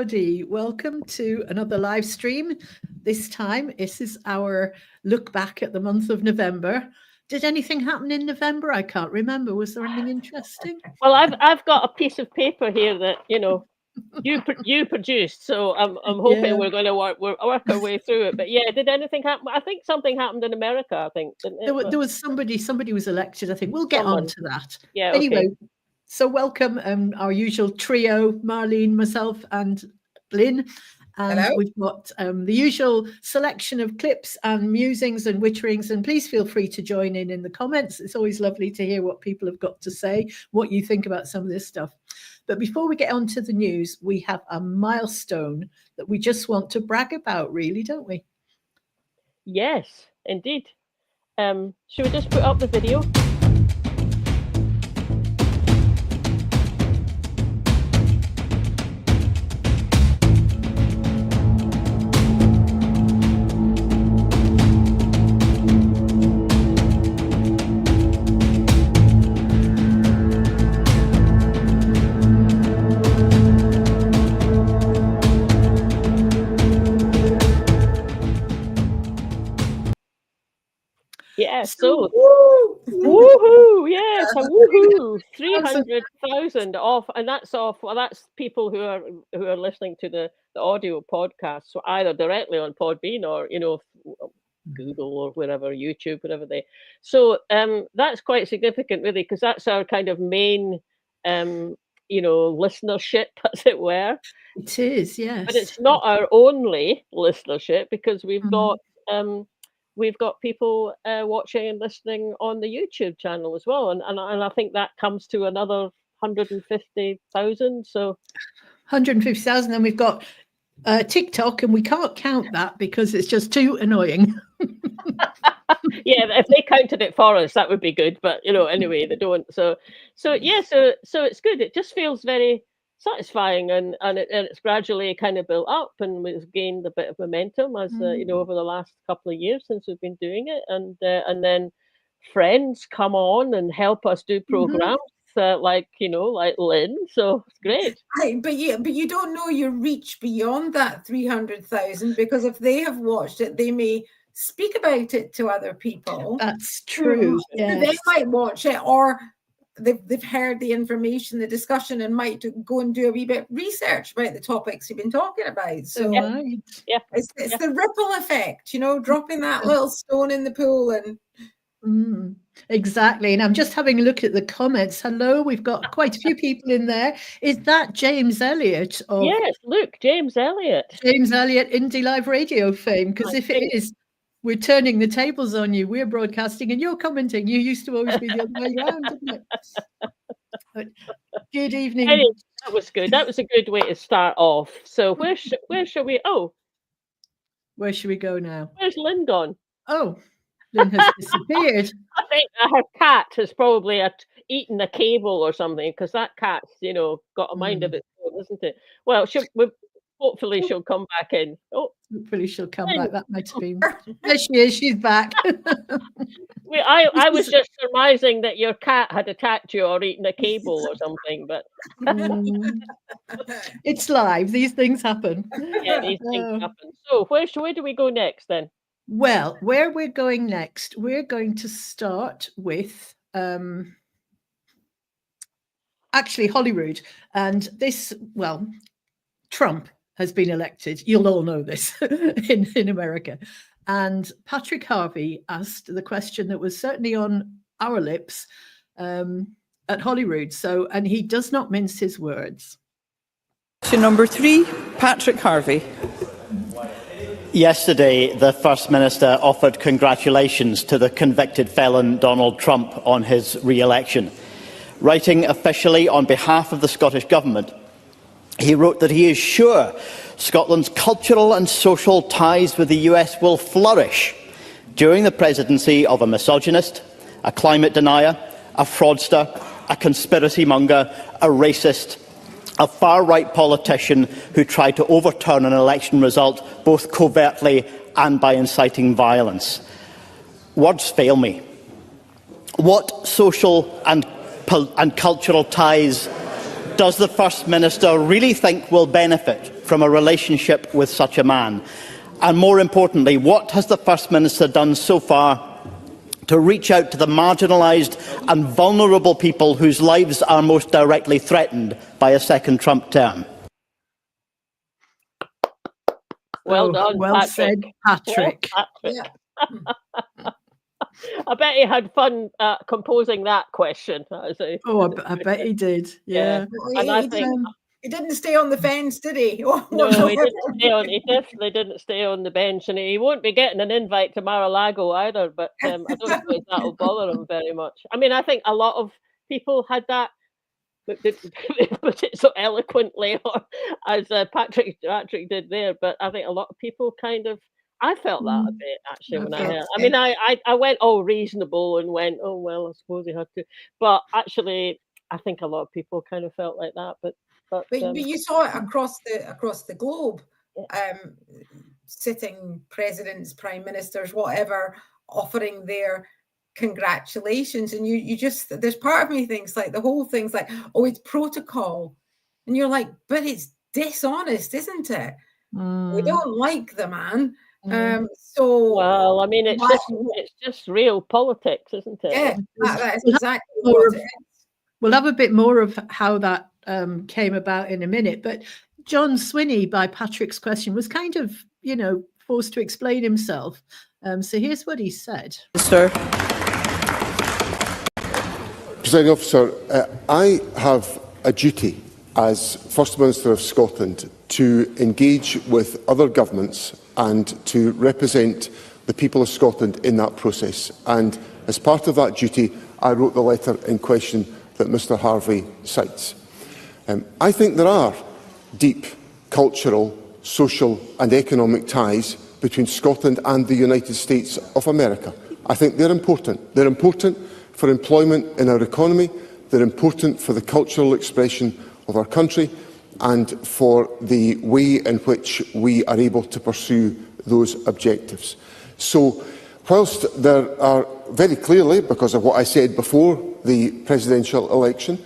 everybody. Welcome to another live stream. This time, this is our look back at the month of November. Did anything happen in November? I can't remember. Was there anything interesting? Well, I've got a piece of paper here that you produced, so I'm hoping we're going to work our way through it. But yeah, did anything happen? I think something happened in America. I think didn't it? There was somebody was elected. I think we'll get on to that. Yeah. Anyway, okay. So welcome our usual trio: Marlene, myself, and Lynn. And Hello. We've got the usual selection of clips and musings and witterings. And please feel free to join in the comments. It's always lovely to hear what people have got to say, what you think about some of this stuff. But before we get on to the news, we have a milestone that we just want to brag about, really, don't we? Yes, indeed. Should we just put up the video? Yeah, so woohoo! Yes, a woohoo! 300,000 off, and that's off. Well, that's people who are listening to the audio podcast, so either directly on Podbean or Google or wherever, YouTube, whatever they. So that's quite significant, really, because that's our kind of main listenership, as it were. It is, yes, but it's not our only listenership, because we've got people watching and listening on the YouTube channel as well, and I think that comes to another 150,000. So 150,000, and we've got TikTok, and we can't count that because it's just too annoying. Yeah, if they counted it for us, that would be good. But anyway, they don't. So it's good. It just feels very satisfying, and it's gradually kind of built up, and we've gained a bit of momentum as over the last couple of years since we've been doing it, and then friends come on and help us do programs like Lynn. So it's great. But you don't know your reach beyond that 300,000, because if they have watched it, they may speak about it to other people. That's true. Yes. They might watch it, or they've heard the information, the discussion, and might go and do a wee bit of research about the topics you've been talking about. So it's the ripple effect, dropping that little stone in the pool. And exactly. And I'm just having a look at the comments. Hello, we've got quite a few people in there. Is that James Elliott? Yes, look, James Elliott, Indie Live Radio fame. Because if it is, we're turning the tables on you. We're broadcasting and you're commenting. You used to always be the other way around, didn't it? But good evening. Anyway, that was good. That was a good way to start off. So where should we? Oh, where should we go now? Where's Lynn gone? Oh, Lynn has disappeared. I think her cat has probably eaten a cable or something, because that cat's got a mind of its own, isn't it? Well, hopefully she'll come back in. Oh, hopefully she'll come back. That might have been. There she is. She's back. I was just surmising that your cat had attacked you or eaten a cable or something, but it's live. These things happen. Yeah, these things happen. So where do we go next then? Well, where we're going next, we're going to start with actually Holyrood, and this. Well, Trump has been elected. You'll all know this in America. And Patrick Harvey asked the question that was certainly on our lips at Holyrood. And he does not mince his words. Question number 3, Patrick Harvey. Yesterday, the First Minister offered congratulations to the convicted felon Donald Trump on his re-election. Writing officially on behalf of the Scottish Government, he wrote that he is sure Scotland's cultural and social ties with the US will flourish during the presidency of a misogynist, a climate denier, a fraudster, a conspiracy monger, a racist, a far-right politician who tried to overturn an election result both covertly and by inciting violence. Words fail me. What social and cultural ties does the First Minister really think will benefit from a relationship with such a man? And more importantly, what has the First Minister done so far to reach out to the marginalised and vulnerable people whose lives are most directly threatened by a second Trump term? Well done, well Patrick. said, Patrick. Well, Patrick. Yeah. I bet he had fun composing that question. I bet he did. Yeah. And I think he didn't stay on the fence, did he? No, he didn't stay on. He definitely didn't stay on the bench, and he won't be getting an invite to Mar-a-Lago either. But I don't suppose that will bother him very much. I mean, I think a lot of people had that, but they put it so eloquently, or as Patrick did there. But I think a lot of people kind of. I felt that a bit actually when I heard. I mean, I went reasonable and went, oh well, I suppose he had to. But actually, I think a lot of people kind of felt like that. But you saw it across the globe. Sitting presidents, prime ministers, whatever, offering their congratulations, and you just, there's part of me thinks like the whole thing's like, oh, it's protocol, and you're like, but it's dishonest, isn't it? We don't like the man. So well, I mean, it's just real politics, isn't it? Yeah, that's exactly what it is. We'll have a bit more of how that came about in a minute, but John Swinney, by Patrick's question, was kind of, forced to explain himself. So here's what he said. Sir. Presiding Officer, I have a duty as First Minister of Scotland to engage with other governments and to represent the people of Scotland in that process. And as part of that duty, I wrote the letter in question that Mr Harvey cites. I think there are deep cultural, social and economic ties between Scotland and the United States of America. I think they're important. They're important for employment in our economy. They're important for the cultural expression of our country and for the way in which we are able to pursue those objectives. So, whilst there are very clearly, because of what I said before the presidential election,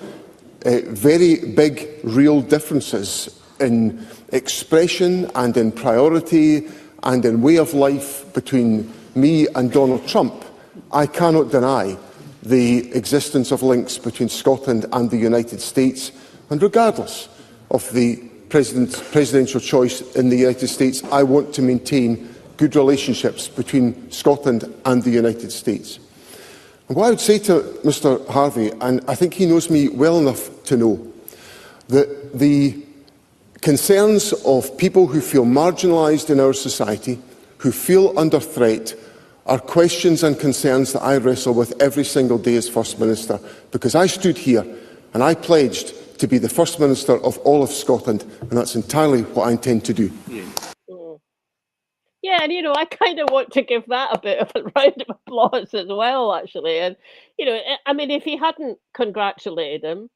very big real differences in expression and in priority and in way of life between me and Donald Trump, I cannot deny the existence of links between Scotland and the United States, and regardless of the presidential choice in the United States, I want to maintain good relationships between Scotland and the United States. And what I would say to Mr Harvey, and I think he knows me well enough to know, that the concerns of people who feel marginalised in our society, who feel under threat, are questions and concerns that I wrestle with every single day as First Minister, because I stood here and I pledged to be the First Minister of all of Scotland, and that's entirely what I intend to do. Yeah, and I kind of want to give that a bit of a round of applause as well, actually. And I mean, if he hadn't congratulated him,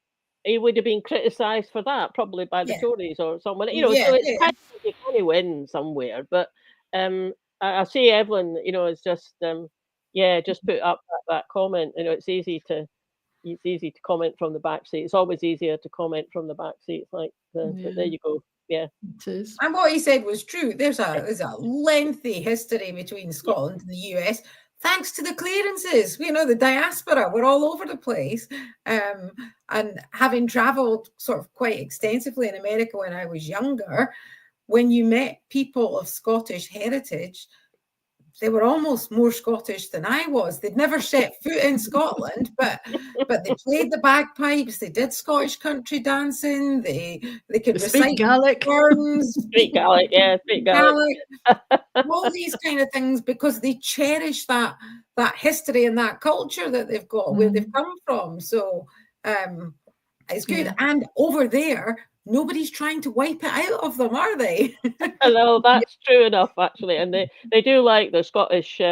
he would have been criticised for that, probably by the Tories or someone. So it's kind of, you kind of win somewhere. But I see Evelyn, is just just put up that comment. It's easy to comment from the back seat. It's always easier to comment from the back seat. But there you go. Yeah, it is. And what he said was true. There's a lengthy history between Scotland and the US, thanks to the clearances. The diaspora were all over the place. And having travelled sort of quite extensively in America when I was younger, when you met people of Scottish heritage, they were almost more Scottish than I was. They'd never set foot in Scotland, but they played the bagpipes. They did Scottish country dancing. They could recite Gaelic terms. Speak Gaelic, speak Gaelic. All these kind of things, because they cherish that history and that culture that they've got, where they've come from. So it's good. Yeah. And over there, nobody's trying to wipe it out of them, are they? No, that's true enough, actually. And they do like the Scottish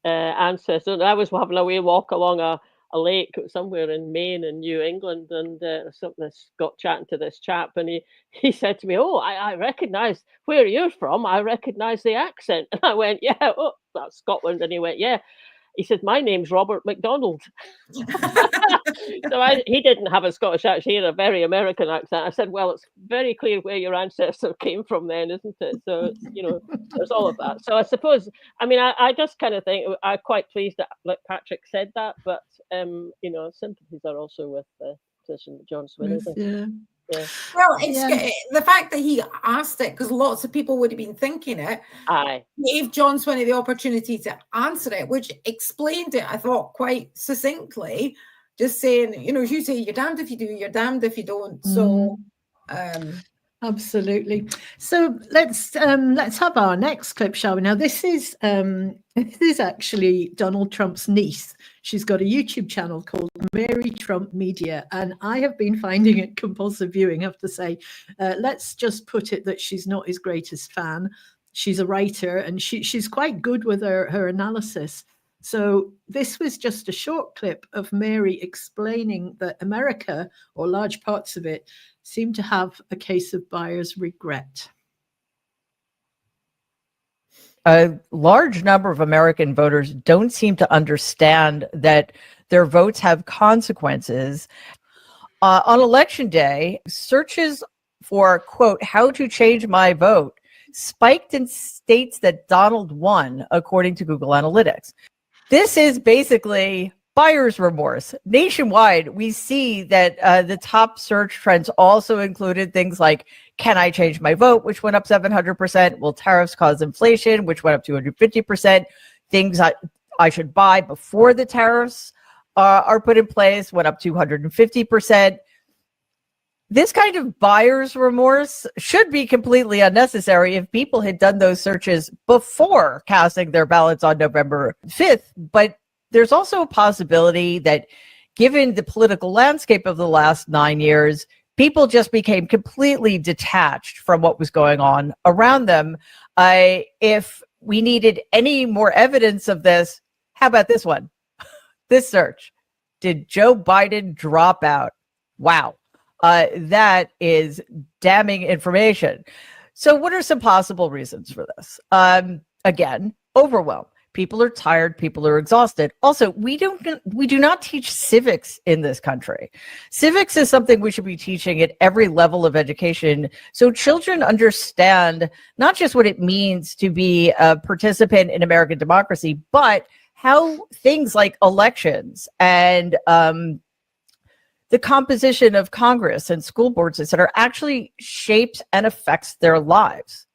ancestors. I was having a wee walk along a lake somewhere in Maine in New England, and got chatting to this chap, and he said to me, "Oh, I recognise where you're from. I recognise the accent." And I went, "Yeah, oh, that's Scotland." And he went, "Yeah." He said, my name's Robert McDonald. So he didn't have a Scottish accent, he had a very American accent. I said, well, it's very clear where your ancestor came from then, isn't it? So, there's all of that. So I suppose, I just kind of think I'm quite pleased that Patrick said that, but, sympathies are also with the position that John Swinney did. Yeah. Yeah. Well, it's the fact that he asked it, because lots of people would have been thinking it. Aye. Gave John Swinney the opportunity to answer it, which explained it, I thought, quite succinctly. Just saying, as you say, you're damned if you do, you're damned if you don't. So, absolutely. So let's have our next clip, shall we? Now, this is actually Donald Trump's niece. She's got a YouTube channel called Mary Trump Media, and I have been finding it compulsive viewing, I have to say. Let's just put it that she's not his greatest fan. She's a writer, and she's quite good with her analysis. So this was just a short clip of Mary explaining that America, or large parts of it, seem to have a case of buyer's regret. A large number of American voters don't seem to understand that their votes have consequences. On election day, searches for, quote, how to change my vote spiked in states that Donald won, according to Google Analytics. This is basically buyer's remorse. Nationwide, we see that the top search trends also included things like, can I change my vote, which went up 700%? Will tariffs cause inflation, which went up 250%? Things I should buy before the tariffs are put in place went up 250%. This kind of buyer's remorse should be completely unnecessary if people had done those searches before casting their ballots on November 5th. But there's also a possibility that given the political landscape of the last 9 years, people just became completely detached from what was going on around them. If we needed any more evidence of this, how about this one? This search. Did Joe Biden drop out? Wow. That is damning information. So what are some possible reasons for this? Again, overwhelm. People are tired. People are exhausted. Also, we do not teach civics in this country. Civics is something we should be teaching at every level of education, so children understand not just what it means to be a participant in American democracy, but how things like elections and the composition of Congress and school boards, et cetera, actually shapes and affects their lives.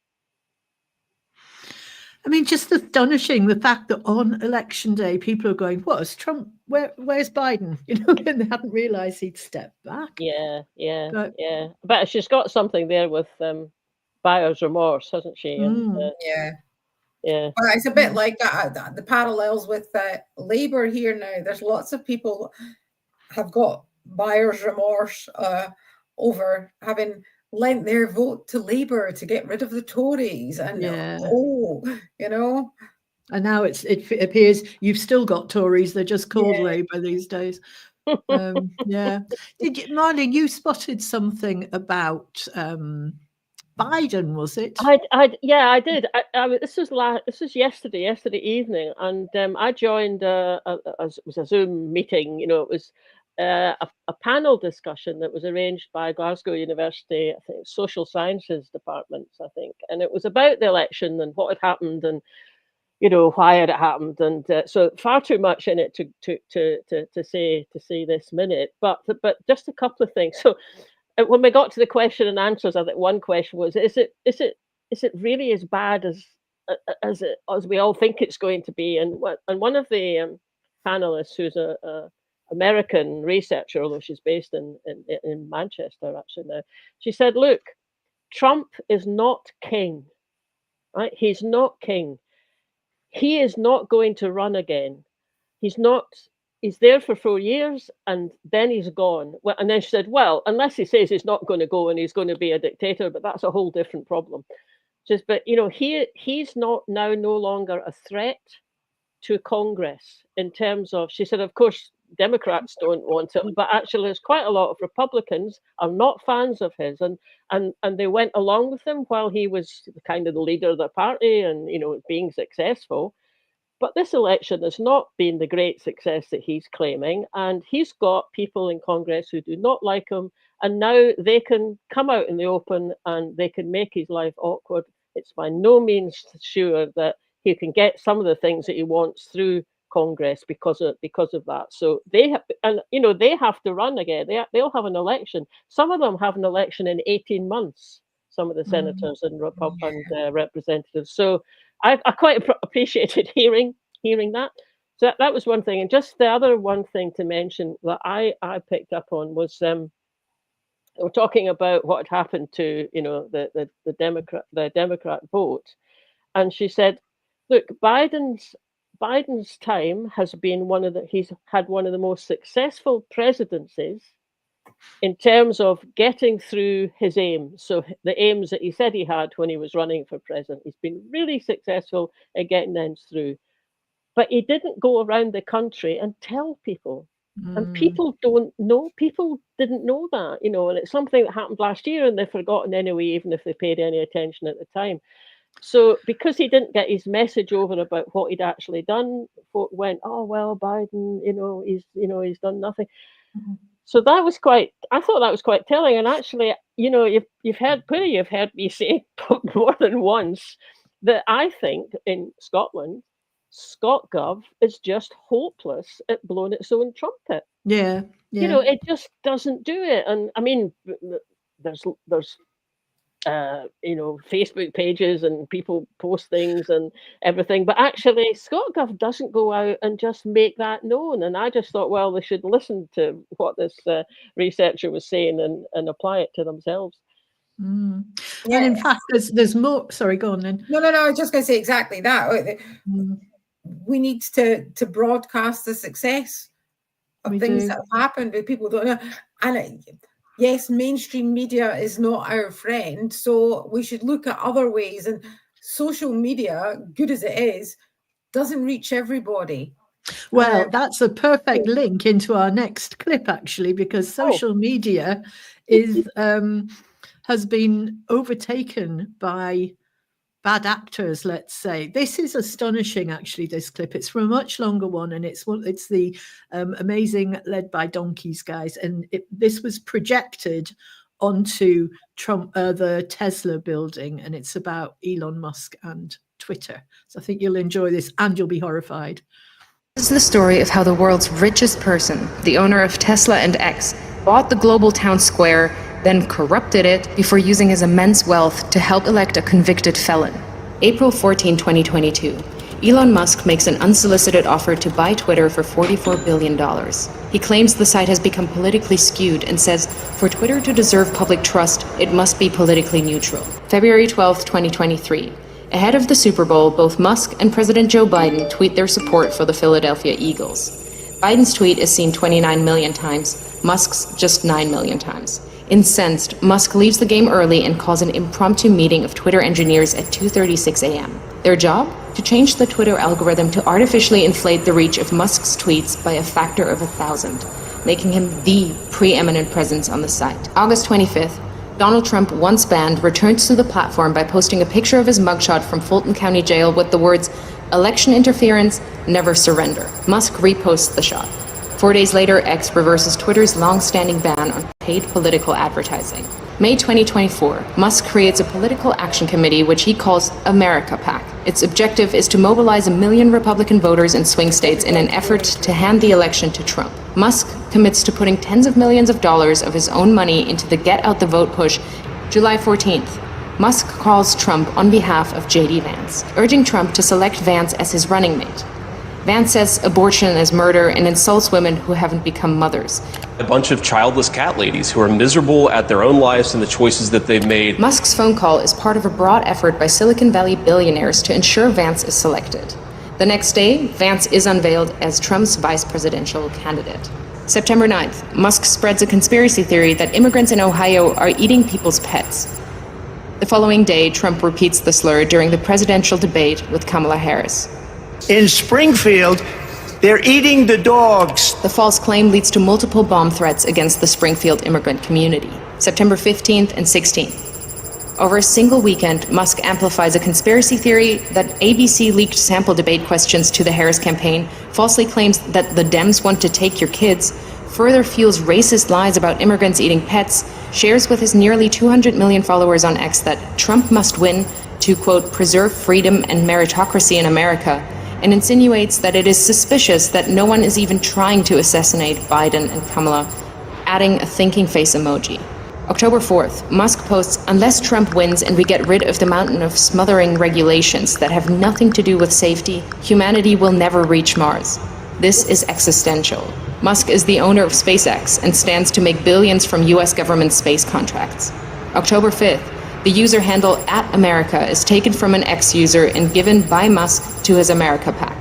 I mean, just astonishing, the fact that on election day, people are going, what is Trump? Where's Biden? And they hadn't realized he'd stepped back. Yeah. But she's got something there with buyer's remorse, hasn't she? Yeah. Well, it's a bit like the parallels with Labour here now. There's lots of people have got buyer's remorse over having lent their vote to Labour to get rid of the Tories, and and now it appears you've still got Tories, they're just called Labour these days. Marlene, you spotted something about Biden, was it? I did. This was yesterday evening, and I joined it was a Zoom meeting. It was a panel discussion that was arranged by Glasgow University, I think, Social Sciences departments, I think, and it was about the election and what had happened and why had it happened, and so far too much in it to say this minute, but just a couple of things. So when we got to the question and answers, I think one question was, is it really as bad as we all think it's going to be? And one of the panelists, who's a American researcher, although she's based in Manchester actually now, she said, look, Trump is not king, right? He's not king. He is not going to run again. He's there for 4 years and then he's gone. Well, and then she said, well, unless he says he's not going to go and he's going to be a dictator, but that's a whole different problem. But he's no longer a threat to Congress in terms of, she said, of course, Democrats don't want him, but actually there's quite a lot of Republicans are not fans of his, and they went along with him while he was kind of the leader of the party and being successful. But this election has not been the great success that he's claiming, and he's got people in Congress who do not like him, and now they can come out in the open and they can make his life awkward. It's by no means sure that he can get some of the things that he wants through Congress because of that. So they have, and they have to run again. They'll have an election. Some of them have an election in 18 months. Some of the senators and representatives. So I quite appreciated hearing that. So that was one thing. And just the other one thing to mention that I picked up on was we're talking about what had happened to the Democrat vote, and she said, look, Biden's time has been he's had one of the most successful presidencies in terms of getting through his aims. So the aims that he said he had when he was running for president, he's been really successful at getting them through. But he didn't go around the country and tell people. And people don't know. People didn't know that, and it's something that happened last year and they've forgotten anyway, even if they paid any attention at the time. So because he didn't get his message over about what he'd actually done, folk went, oh, well, Biden, he's done nothing. So I thought that was quite telling. And actually, you've heard me say more than once that I think in Scotland, ScotGov is just hopeless at blowing its own trumpet. Yeah. It just doesn't do it. And I mean, there's Facebook pages and people post things and everything, but actually ScotGov doesn't go out and just make that known. And I just thought, well, they should listen to what this researcher was saying and apply it to themselves. And in fact, there's more. Sorry, go on then. No, I was just going to say exactly that. We need to broadcast the success of things that have happened, but people don't know. And yes, mainstream media is not our friend, so we should look at other ways. And social media, good as it is, doesn't reach everybody. Well, that's a perfect link into our next clip, actually, because social media has been overtaken by bad actors, let's say. This is astonishing, actually, this clip. It's from a much longer one, and it's the amazing Led by Donkeys guys. And this was projected onto the Tesla building, and it's about Elon Musk and Twitter. So I think you'll enjoy this, and you'll be horrified. This is the story of how the world's richest person, the owner of Tesla and X, bought the global town square, then corrupted it before using his immense wealth to help elect a convicted felon. April 14, 2022. Elon Musk makes an unsolicited offer to buy Twitter for $44 billion. He claims the site has become politically skewed and says, for Twitter to deserve public trust, it must be politically neutral. February 12, 2023. Ahead of the Super Bowl, both Musk and President Joe Biden tweet their support for the Philadelphia Eagles. Biden's tweet is seen 29 million times, Musk's just 9 million times. Incensed, Musk leaves the game early and calls an impromptu meeting of Twitter engineers at 2:36 a.m. Their job? To change the Twitter algorithm to artificially inflate the reach of Musk's tweets by a factor of 1,000, making him the preeminent presence on the site. August 25th, Donald Trump, once banned, returns to the platform by posting a picture of his mugshot from Fulton County Jail with the words, "Election interference, never surrender." Musk reposts the shot. 4 days later, X reverses Twitter's long-standing ban on paid political advertising. May 2024, Musk creates a political action committee which he calls America PAC. Its objective is to mobilize 1 million Republican voters in swing states in an effort to hand the election to Trump. Musk commits to putting tens of millions of dollars of his own money into the Get Out the Vote push. July 14th, Musk calls Trump on behalf of J.D. Vance, urging Trump to select Vance as his running mate. Vance says abortion is murder and insults women who haven't become mothers. A bunch of childless cat ladies who are miserable at their own lives and the choices that they've made. Musk's phone call is part of a broad effort by Silicon Valley billionaires to ensure Vance is selected. The next day, Vance is unveiled as Trump's vice presidential candidate. September 9th, Musk spreads a conspiracy theory that immigrants in Ohio are eating people's pets. The following day, Trump repeats the slur during the presidential debate with Kamala Harris. In Springfield, they're eating the dogs. The false claim leads to multiple bomb threats against the Springfield immigrant community. September 15th and 16th. Over a single weekend, Musk amplifies a conspiracy theory that ABC leaked sample debate questions to the Harris campaign, falsely claims that the Dems want to take your kids, further fuels racist lies about immigrants eating pets, shares with his nearly 200 million followers on X that Trump must win to, quote, preserve freedom and meritocracy in America, and insinuates that it is suspicious that no one is even trying to assassinate Biden and Kamala, adding a thinking face emoji. October 4th, Musk posts, unless Trump wins and we get rid of the mountain of smothering regulations that have nothing to do with safety, humanity will never reach Mars. This is existential. Musk is the owner of SpaceX and stands to make billions from US government space contracts. October 5th, the user handle @America is taken from an X user and given by Musk to his America PAC.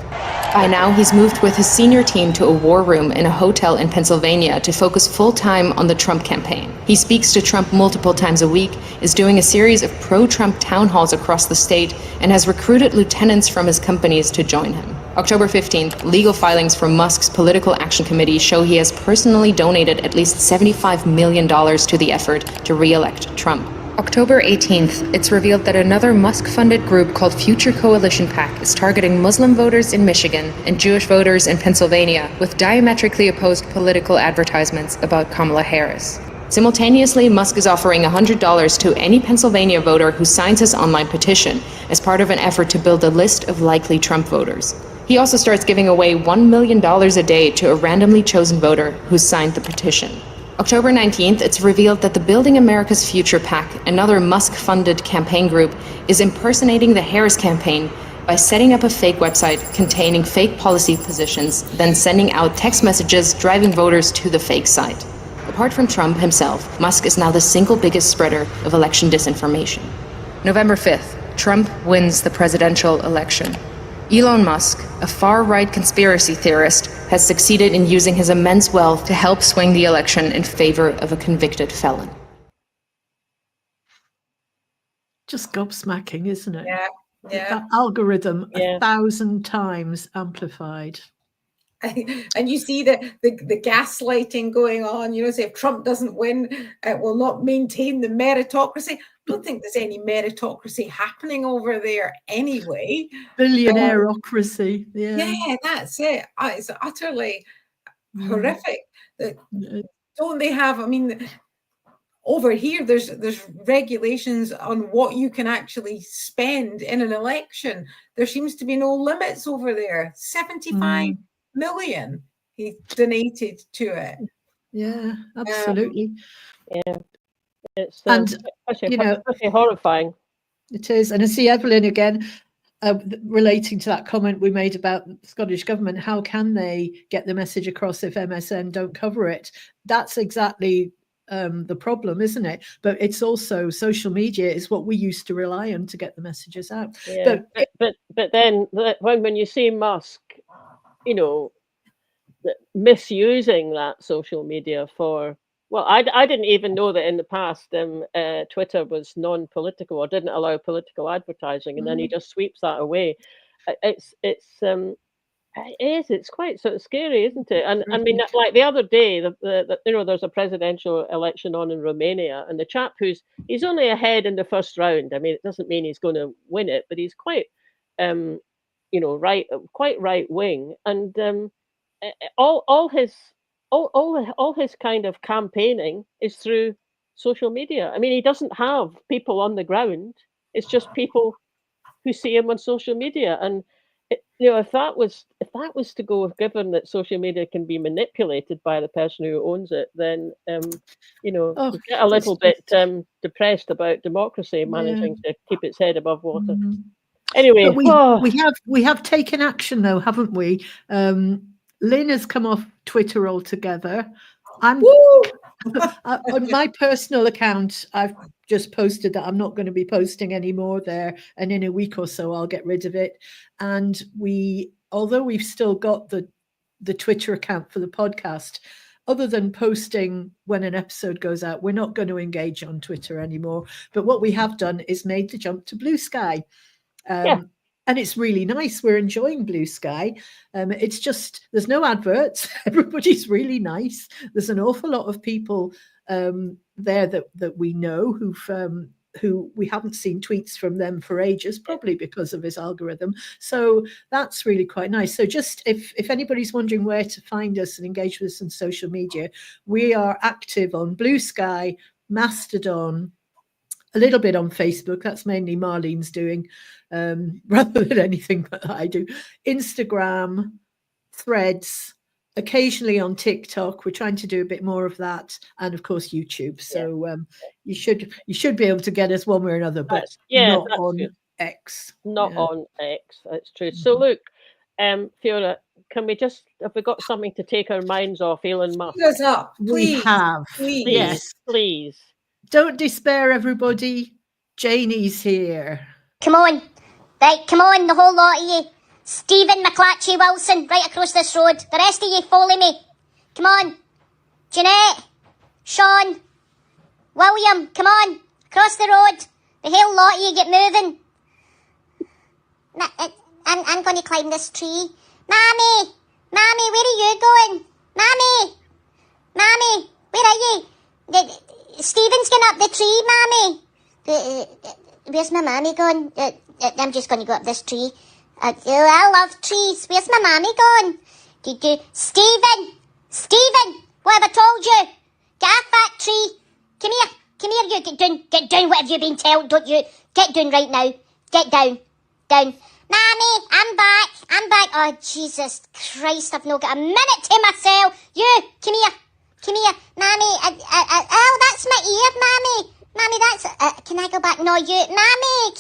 By now, he's moved with his senior team to a war room in a hotel in Pennsylvania to focus full-time on the Trump campaign. He speaks to Trump multiple times a week, is doing a series of pro-Trump town halls across the state, and has recruited lieutenants from his companies to join him. October 15th, legal filings from Musk's Political Action Committee show he has personally donated at least $75 million to the effort to re-elect Trump. October 18th, it's revealed that another Musk-funded group called Future Coalition PAC is targeting Muslim voters in Michigan and Jewish voters in Pennsylvania with diametrically opposed political advertisements about Kamala Harris. Simultaneously, Musk is offering $100 to any Pennsylvania voter who signs his online petition as part of an effort to build a list of likely Trump voters. He also starts giving away $1 million a day to a randomly chosen voter who signed the petition. October 19th, it's revealed that the Building America's Future PAC, another Musk-funded campaign group, is impersonating the Harris campaign by setting up a fake website containing fake policy positions, then sending out text messages driving voters to the fake site. Apart from Trump himself, Musk is now the single biggest spreader of election disinformation. November 5th, Trump wins the presidential election. Elon Musk, a far-right conspiracy theorist, has succeeded in using his immense wealth to help swing the election in favor of a convicted felon. Just gobsmacking, isn't it? Yeah. That algorithm 1,000 times amplified. And you see the gaslighting going on, say if Trump doesn't win, it will not maintain the meritocracy. I don't think there's any meritocracy happening over there anyway. Billionaireocracy. Yeah, that's it. It's utterly horrific. Don't they have, over here, there's regulations on what you can actually spend in an election. There seems to be no limits over there. 75 million he donated to it. Yeah, absolutely. It's pretty horrifying. It is. And I see Evelyn again relating to that comment we made about the Scottish government. How can they get the message across if MSN don't cover it? That's exactly the problem, isn't it? But it's also social media is what we used to rely on to get the messages out. Yeah, but then when you see Musk, misusing that social media for, well, I didn't even know that in the past Twitter was non-political or didn't allow political advertising, and then he just sweeps that away. It's quite sort of scary, isn't it? And like the other day, there's a presidential election on in Romania, and the chap he's only ahead in the first round. It doesn't mean he's going to win it, but he's quite quite right wing, and all his kind of campaigning is through social media. He doesn't have people on the ground. It's just people who see him on social media. And if that was to go, given that social media can be manipulated by the person who owns it, then you get a little bit depressed about democracy managing to keep its head above water. Mm-hmm. Anyway, we have taken action though, haven't we? Lynn has come off Twitter altogether. On my personal account, I've just posted that I'm not going to be posting anymore there, and in a week or so I'll get rid of it. And although we've still got the Twitter account for the podcast, other than posting when an episode goes out, we're not going to engage on Twitter anymore. But what we have done is made the jump to Blue Sky. And it's really nice. We're enjoying Blue Sky. It's just, there's no adverts. Everybody's really nice. There's an awful lot of people there that we know who've who we haven't seen tweets from them for ages, probably because of his algorithm. So that's really quite nice. So just if anybody's wondering where to find us and engage with us on social media, we are active on Blue Sky, Mastodon, a little bit on Facebook. That's mainly Marlene's doing, rather than anything that I do. Instagram, Threads, occasionally on TikTok. We're trying to do a bit more of that, and of course YouTube. So you should be able to get us one way or another, but not on X. Not on X. That's true. So look, Fiona, have we got something to take our minds off Elon Musk? Us up, please. We have. Please. Yes, please. Don't despair, everybody. Janey's here. Come on. Right, come on, the whole lot of you. Stephen McClatchy Wilson, right across this road. The rest of you follow me. Come on. Jeanette, Sean, William, come on. Across the road. The whole lot of you get moving. I'm going to climb this tree. Mammy, where are you going? Mammy, where are you? Stephen's going up the tree, Mammy. Where's my mammy going? I'm just going to go up this tree. I love trees. Where's my mammy gone? Stephen, what have I told you? Get off that tree. Come here, you. Get down, what have you been told? Don't you? Get down right now. Get down. Mammy, I'm back. Oh, Jesus Christ, I've not got a minute to myself. You, come here. Mammy, oh, that's my ear, Mammy. Mammy, that's, can I go back? No, you, Mammy,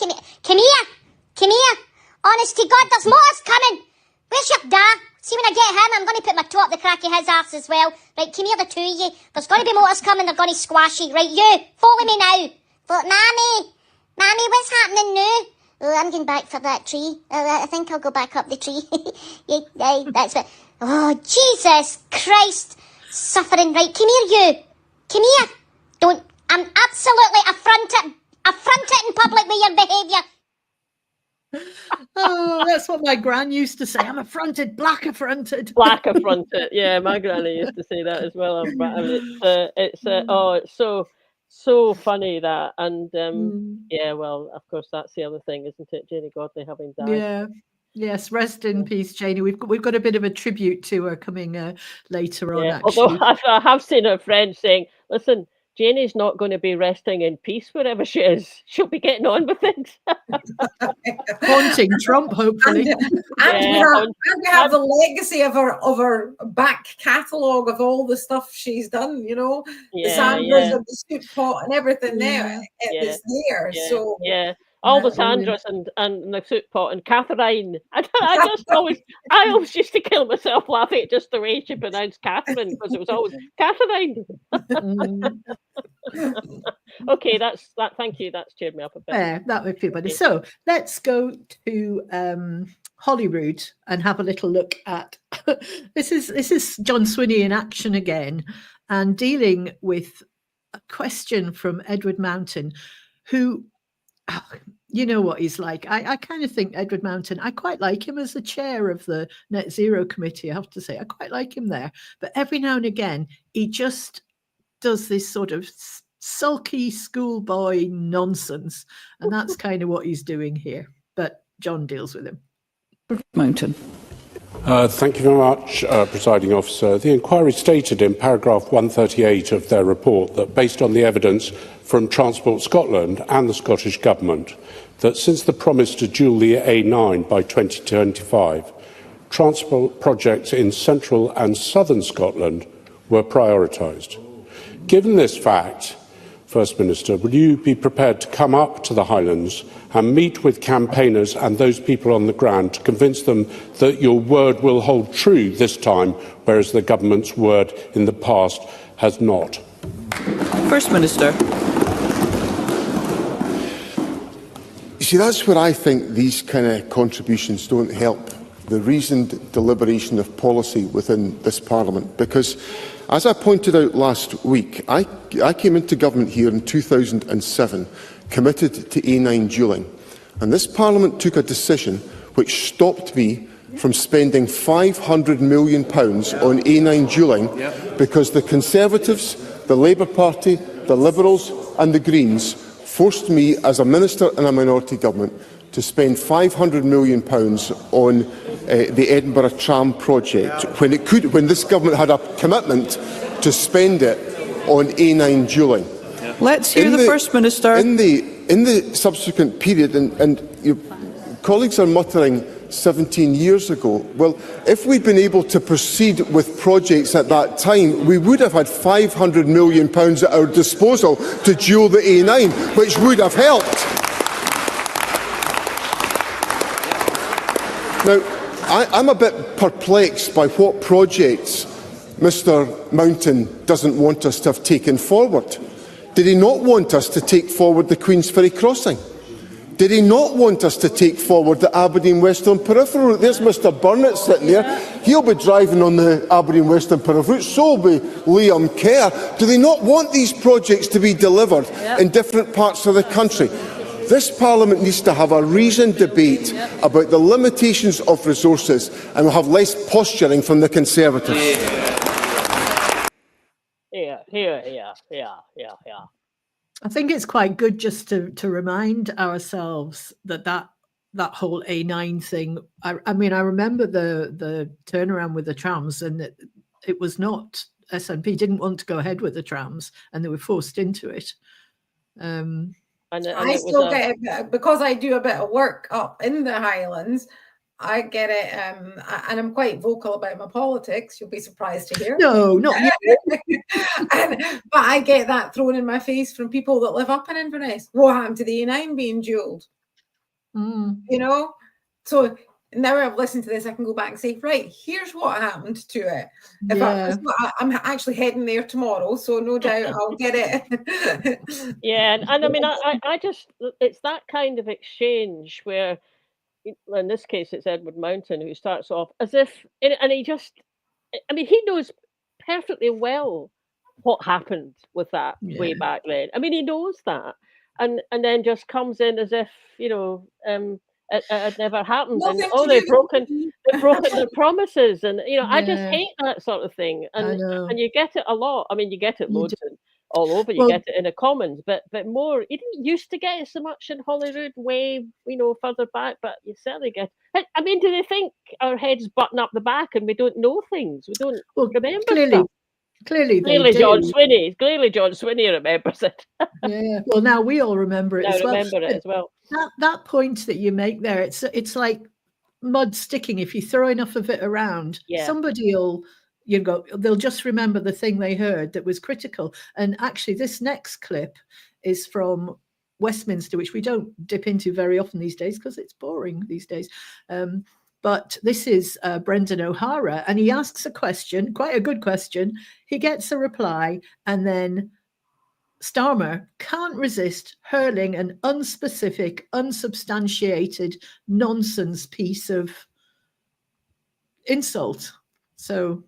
come here. Honest to God, there's motors coming. Where's your dad? See, when I get him, I'm going to put my toe up the crack of his arse as well. Right, come here, the two of you. There's going to be motors coming. They're going to squash you. Right, you, follow me now. But Mammy, what's happening now? Oh, I'm going back for that tree. I think I'll go back up the tree. Yeah, that's it. Oh, Jesus Christ. Suffering. Right, come here, you. Come here. I'm absolutely affronted in public with your behaviour. Oh, that's what my gran used to say. I'm affronted, black affronted. Black affronted. Yeah, my granny used to say that as well. It's so funny that, and yeah, well, of course, that's the other thing, isn't it? Janey Godley having died. Yeah. Yes, rest in peace, Janey. We've got a bit of a tribute to her coming later on. Actually, although I have seen her friend saying, "Listen, Janey's not going to be resting in peace wherever she is. She'll be getting on with things." Haunting Trump, hopefully. And we have the legacy of her back catalogue of all the stuff she's done, you know, the Sandras of the soup pot and everything there. It was there. So all the Sandras and the soup pot and Catherine. I always used to kill myself laughing at just the way she pronounced Catherine, because it was always Catherine. Okay, thank you. That's cheered me up a bit. Yeah, that would feel better. So let's go to Holyrood and have a little look at this is John Swinney in action again, and dealing with a question from Edward Mountain, who you know what he's like. I kind of think Edward Mountain, I quite like him as the chair of the Net Zero Committee, I have to say. I quite like him there. But every now and again, he just does this sort of sulky schoolboy nonsense. And that's kind of what he's doing here. But John deals with him. Mountain. Thank you very much, Presiding Officer. The inquiry stated in paragraph 138 of their report that, based on the evidence from Transport Scotland and the Scottish Government, that since the promise to dual the A9 by 2025, transport projects in central and southern Scotland were prioritised. Given this fact, First Minister, will you be prepared to come up to the Highlands and meet with campaigners and those people on the ground to convince them that your word will hold true this time, whereas the government's word in the past has not? First Minister. You see, that's where I think these kind of contributions don't help the reasoned deliberation of policy within this Parliament, because, as I pointed out last week, I came into government here in 2007, committed to A9 dualling, and this Parliament took a decision which stopped me from spending £500 million on A9 dualling because the Conservatives, the Labour Party, the Liberals and the Greens forced me, as a minister in a minority government, to spend £500 million on the Edinburgh Tram project, when this government had a commitment to spend it on A9 dualling. Let's hear the First Minister. In the subsequent period, and your colleagues are muttering 17 years ago. Well, if we'd been able to proceed with projects at that time, we would have had £500 million at our disposal to dual the A9, which would have helped. Now, I'm a bit perplexed by what projects Mr Mountain doesn't want us to have taken forward. Did he not want us to take forward the Queensferry crossing? Did he not want us to take forward the Aberdeen Western Peripheral Route? There's Mr Burnett sitting there. He'll be driving on the Aberdeen Western Peripheral Route, so will be Liam Kerr. Do they not want these projects to be delivered in different parts of the country? This Parliament needs to have a reasoned debate about the limitations of resources, and we'll have less posturing from the Conservatives. I think it's quite good just to remind ourselves that whole A9 thing. I mean, I remember the turnaround with the trams, and it was not SNP didn't want to go ahead with the trams, and they were forced into it. I still get it because I do a bit of work up in the Highlands. I get it, and I'm quite vocal about my politics. You'll be surprised to hear. No, not yet. But I get that thrown in my face from people that live up in Inverness. What happened to the A9 being dualled? You know? So now I've listened to this, I can go back and say, right, here's what happened to it. I'm actually heading there tomorrow, so no doubt I'll get it. And I mean, I just, it's that kind of exchange where, in this case, it's Edward Mountain who starts off as if, and he just, I mean, he knows perfectly well what happened with that way back then. I mean, he knows that, and then just comes in as if, you know, it never happened, and they've broken their promises, and you know, I just hate that sort of thing, and you get it a lot. I mean, you get it loads all over. You get it in the Commons, but more. You didn't used to get it so much in Holyrood, way further back, but you certainly get. I mean, do they think our heads button up the back and we don't know things? We don't remember stuff. Clearly, John Swinney. Clearly, John Swinney remembers it. Well, now we all remember it as well. That point that you make there, it's like mud sticking. If you throw enough of it around, somebody will, they'll just remember the thing they heard that was critical. And actually, this next clip is from Westminster, which we don't dip into very often these days because it's boring these days. But this is Brendan O'Hara, and he asks a question, quite a good question. He gets a reply, and then Starmer can't resist hurling an unspecific, unsubstantiated nonsense piece of insult. So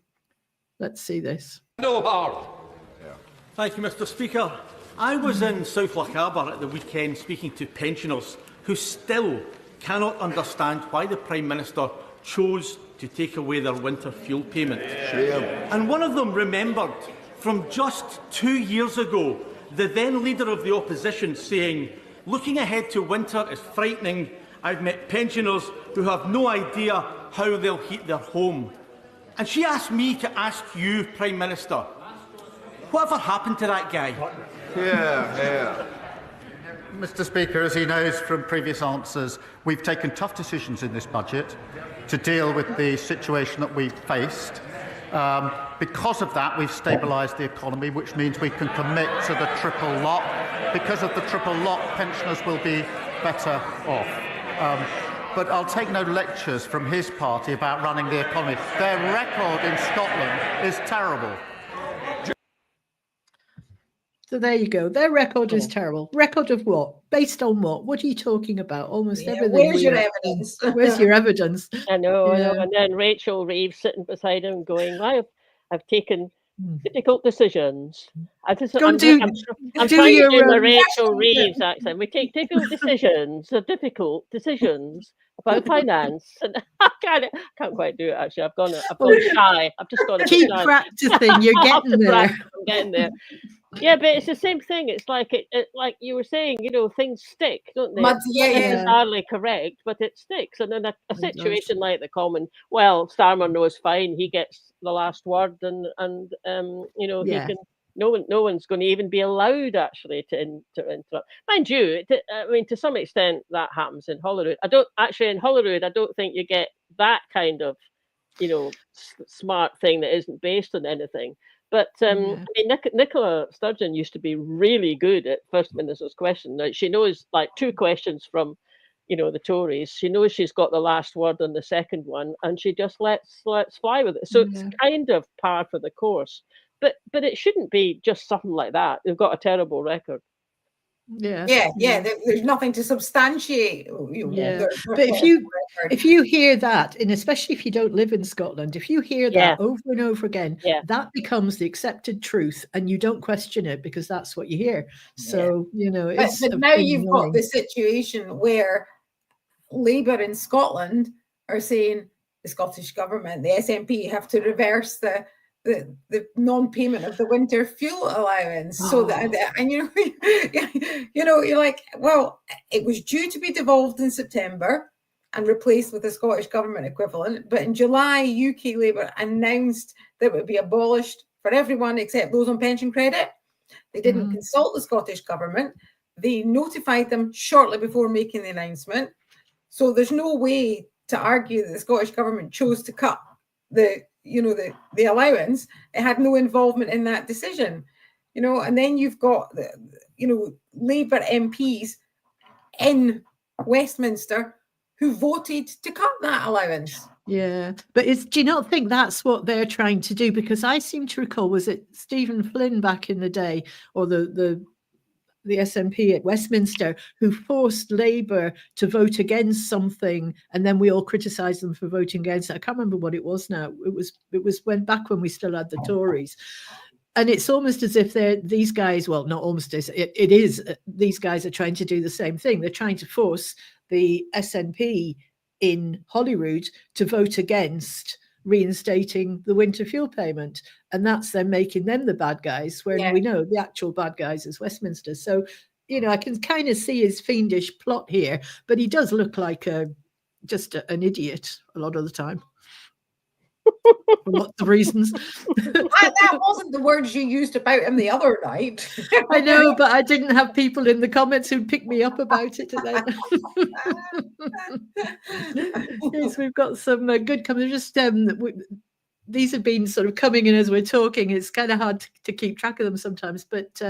let's see this. Thank you, Mr. Speaker. I was in South Lochaber at the weekend speaking to pensioners who still cannot understand why the Prime Minister chose to take away their winter fuel payment. And one of them remembered from just 2 years ago the then Leader of the Opposition saying, "Looking ahead to winter is frightening. I've met pensioners who have no idea how they'll heat their home." And she asked me to ask you, Prime Minister, whatever happened to that guy? Mr. Speaker, as he knows from previous answers, we've taken tough decisions in this budget to deal with the situation that we've faced. Because of that, we've stabilised the economy, which means we can commit to the triple lock. Because of the triple lock, pensioners will be better off. But I'll take no lectures from his party about running the economy. Their record in Scotland is terrible. So there you go. Their record is terrible. Record of what? Based on what? What are you talking about? Almost everything. Where's your evidence? Where's your evidence? I know. And then Rachel Reeves sitting beside him going, I've taken difficult decisions. I'm trying to do the Rachel Reeves accent. We take difficult decisions, difficult decisions about finance. And I can't quite do it, actually. I've gone shy. I've just gone a bit shy. Keep practicing. You're getting there. I'm getting there. Yeah, but it's the same thing. It's like like you were saying, things stick, don't they? But, It's not necessarily correct, but it sticks. And in a situation like the Common, well, Starmer knows fine. He gets the last word, and he can. No one's going to even be allowed actually to interrupt. Mind you, to some extent that happens in Holyrood. In Holyrood, I don't think you get that kind of, smart thing that isn't based on anything. But Nicola Sturgeon used to be really good at First Minister's question. Now, she knows like 2 questions from, the Tories. She knows she's got the last word on the second one, and she just lets fly with it. So it's kind of par for the course. But it shouldn't be just something like that. They've got a terrible record. There's nothing to substantiate. But if you hear that, and especially if you don't live in Scotland, if you hear that over and over again, that becomes the accepted truth, and you don't question it because that's what you hear. So it's but now you've got the situation where Labour in Scotland are saying the Scottish government, the SNP, have to reverse the non-payment of the winter fuel allowance, so that and you're like, well, it was due to be devolved in September and replaced with the Scottish government equivalent, but in July UK Labour announced that it would be abolished for everyone except those on pension credit. They didn't consult the Scottish government. They notified them shortly before making the announcement, so there's no way to argue that the Scottish government chose to cut the allowance. It had no involvement in that decision, and then you've got Labour MPs in Westminster who voted to cut that allowance. Yeah, but do you not think that's what they're trying to do? Because I seem to recall, was it Stephen Flynn back in the day, or the SNP at Westminster, who forced Labour to vote against something, and then we all criticised them for voting against it. I can't remember what it was now. It was when we still had the Tories. And it's almost as if these guys, well, not almost as it is, these guys are trying to do the same thing. They're trying to force the SNP in Holyrood to vote against reinstating the winter fuel payment, and that's them making them the bad guys when we know the actual bad guys is Westminster. So I can kind of see his fiendish plot here, but he does look like just an idiot a lot of the time for lots of reasons. That wasn't the words you used about him the other night. I know, but I didn't have people in the comments who'd pick me up about it today. Yes, we've got some good comments. Just these have been sort of coming in as we're talking. It's kind of hard to keep track of them sometimes. But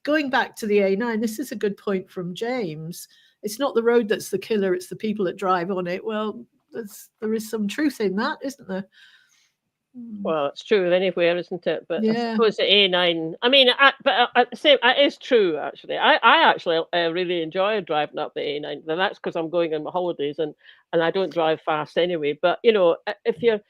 going back to the A9, this is a good point from James. It's not the road that's the killer, it's the people that drive on it. Well, there is some truth in that, isn't there? Well, it's true anywhere, isn't it? But I suppose the A9. I mean, it is true actually. I actually really enjoy driving up the A9, and that's because I'm going on my holidays, and I don't drive fast anyway. But if you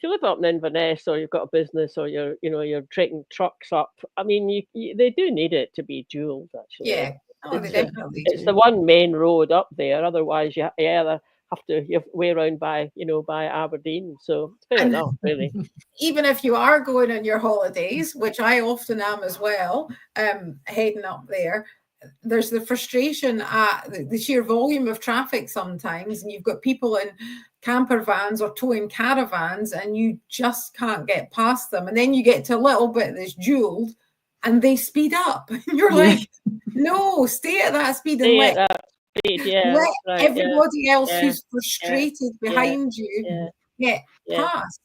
live up in Inverness, or you've got a business, or you're taking trucks up, I mean, they do need it to be dual actually. Yeah, it's the one main road up there. Otherwise, you either have to way around by Aberdeen. So it's fair enough, really. Even if you are going on your holidays, which I often am as well, heading up there, there's the frustration at the sheer volume of traffic sometimes, and you've got people in camper vans or towing caravans, and you just can't get past them. And then you get to a little bit that's dualed, and they speed up. And you're like, no, stay at that speed and let everybody else who's frustrated behind you get past.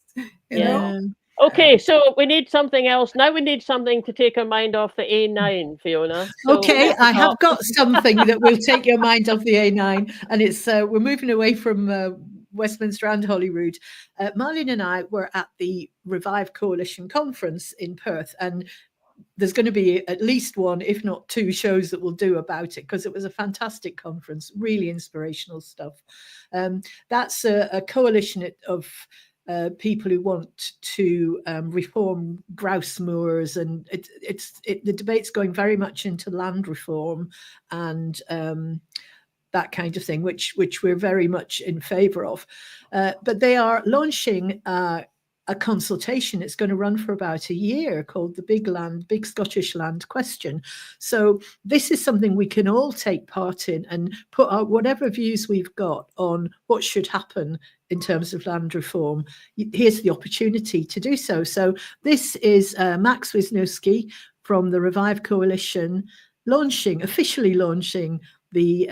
You know? Okay, so we need something else. Now we need something to take our mind off the A9, Fiona. So okay, I have got something that will take your mind off the A9, and it's we're moving away from Westminster and Holyrood. Marlene and I were at the Revive Coalition conference in Perth, and there's going to be at least one, if not two, shows that we'll do about it, because it was a fantastic conference, really inspirational stuff. That's a coalition of people who want to reform grouse moors, and the debate's going very much into land reform and that kind of thing, which we're very much in favour of. But they are launching a consultation. It's going to run for about a year, called the Big Scottish Land Question. So this is something we can all take part in and put out whatever views we've got on what should happen in terms of land reform. Here's the opportunity to do so. So this is Max Wisniewski from the Revive Coalition officially launching the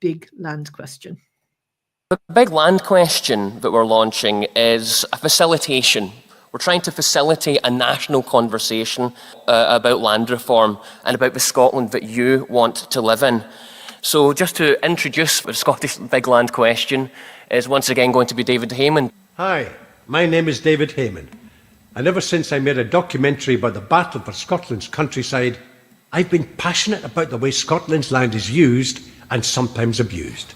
Big Land Question. The Big Land Question that we're launching is a facilitation. We're trying to facilitate a national conversation about land reform and about the Scotland that you want to live in. So just to introduce the Scottish Big Land Question is once again going to be David Hayman. Hi, my name is David Hayman, and ever since I made a documentary about the battle for Scotland's countryside, I've been passionate about the way Scotland's land is used and sometimes abused.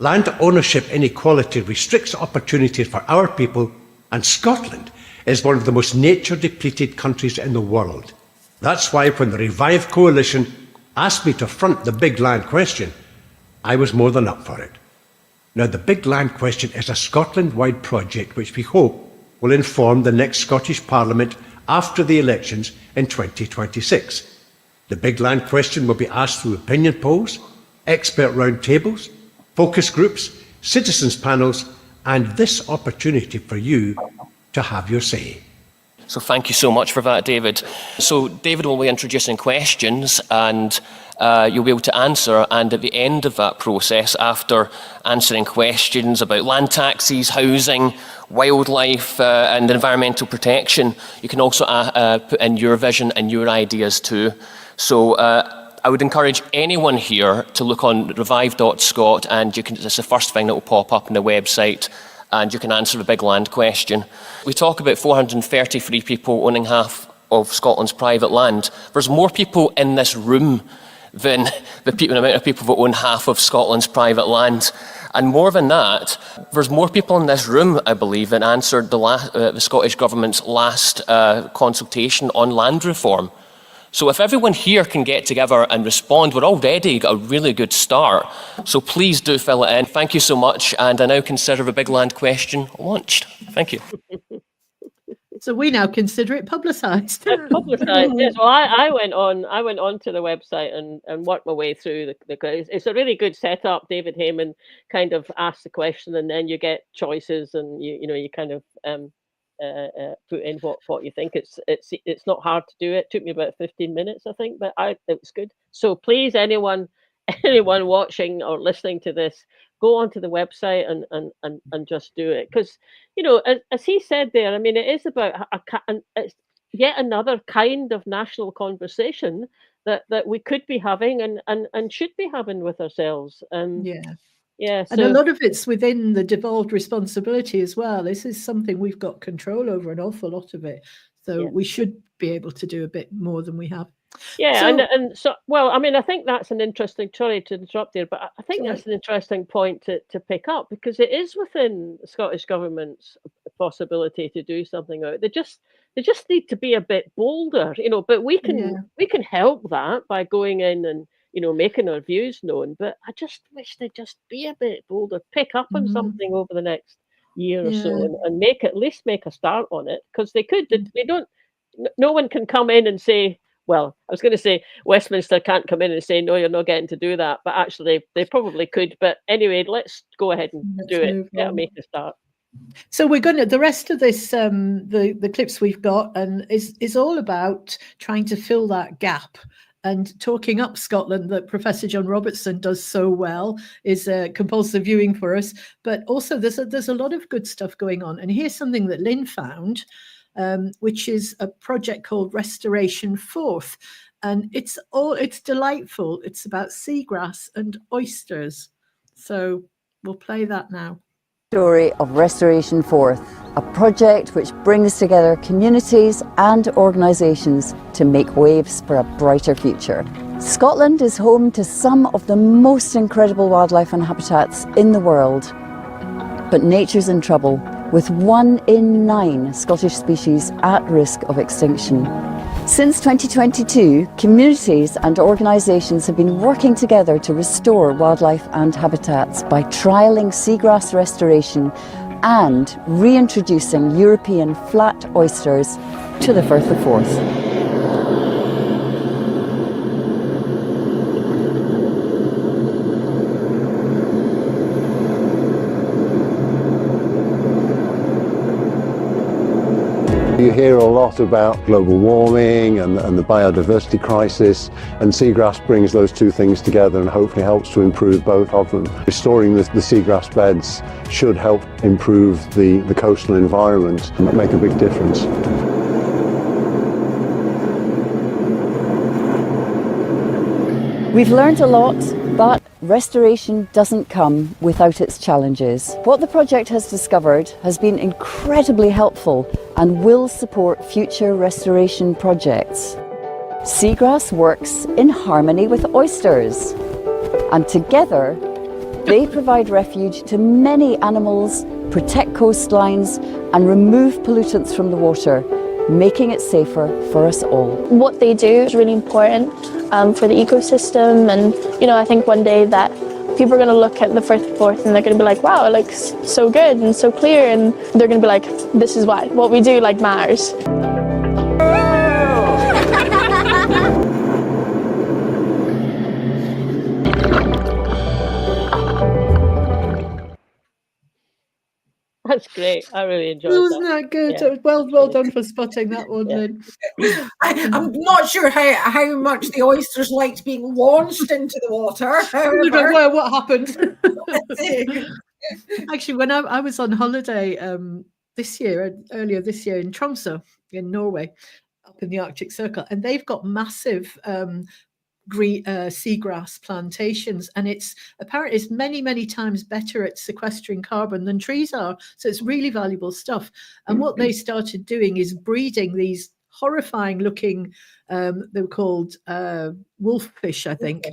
Land ownership inequality restricts opportunities for our people, and Scotland is one of the most nature-depleted countries in the world. That's why when the Revive Coalition asked me to front the Big Land Question, I was more than up for it. Now, the Big Land Question is a Scotland-wide project which we hope will inform the next Scottish Parliament after the elections in 2026. The Big Land Question will be asked through opinion polls, expert roundtables, focus groups, citizens panels, and this opportunity for you to have your say. So thank you so much for that, David. So David will be introducing questions and you'll be able to answer, and at the end of that process, after answering questions about land taxes, housing, wildlife and environmental protection, you can also put in your vision and your ideas too. So I would encourage anyone here to look on revive.scot, and it's the first thing that will pop up on the website, and you can answer the Big Land Question. We talk about 433 people owning half of Scotland's private land. There's more people in this room than the amount of people that own half of Scotland's private land. And more than that, there's more people in this room, I believe, that answered the Scottish Government's last consultation on land reform. So if everyone here can get together and respond, we're already got a really good start. So please do fill it in. Thank you so much. And I now consider the Big Land Question launched. Thank you. So we now consider it publicised. Publicised, yes. Well, I went on to the website and worked my way through it's a really good setup. David Hayman kind of asks the question, and then you get choices, and you kind of put in what you think. It's not hard to do. It took me about 15 minutes, I think, but it was good. So please, anyone watching or listening to this, go onto the website and just do it, because as he said there, I mean, it is about it's yet another kind of national conversation that we could be having and should be having with ourselves. Yeah, and a lot of it's within the devolved responsibility as well. This is something we've got control over, an awful lot of it. So we should be able to do a bit more than we have. Yeah, so well, I mean, I think that's an interesting. Sorry to interrupt there, but I think that's an interesting point to pick up, because it is within the Scottish Government's possibility to do something out. They just need to be a bit bolder, But we can help that by going in and making our views known. But I just wish they'd just be a bit bolder, pick up on something over the next year or so, and at least make a start on it, because they could. They don't. No one can come in and say. Well, I was going to say Westminster can't come in and say, no, you're not getting to do that. But actually, they probably could. But anyway, let's go ahead and do it. Yeah, make a start. So we're going to, the rest of this, the clips we've got, and is all about trying to fill that gap and talking up Scotland that Professor John Robertson does so well, is compulsive viewing for us. But also there's a lot of good stuff going on. And here's something that Lynn found, which is a project called Restoration Forth. And it's delightful. It's about seagrass and oysters. So we'll play that now. Story of Restoration Forth, a project which brings together communities and organisations to make waves for a brighter future. Scotland is home to some of the most incredible wildlife and habitats in the world. But nature's in trouble, with 1 in 9 Scottish species at risk of extinction. Since 2022, communities and organisations have been working together to restore wildlife and habitats by trialling seagrass restoration and reintroducing European flat oysters to the Firth of Forth. You hear a lot about global warming and the biodiversity crisis, and seagrass brings those two things together and hopefully helps to improve both of them. Restoring the seagrass beds should help improve the coastal environment and make a big difference. We've learned a lot, but restoration doesn't come without its challenges. What the project has discovered has been incredibly helpful and will support future restoration projects. Seagrass works in harmony with oysters, and together they provide refuge to many animals, protect coastlines, and remove pollutants from the water, making it safer for us all. What they do is really important for the ecosystem, and I think one day that people are going to look at the Firth of Forth and they're going to be like, wow, it looks so good and so clear, and they're going to be like, this is why what we do matters. That's great. I really enjoyed Wasn't that good? Yeah. Well done for spotting that one, Lynn. I'm not sure how much the oysters liked being launched into the water. We don't know what happened. Actually, when I was on holiday earlier this year in Tromsø in Norway, up in the Arctic Circle, and they've got massive seagrass plantations, and it's many times better at sequestering carbon than trees are, so it's really valuable stuff. And what they started doing is breeding these horrifying looking they were called wolffish, I think,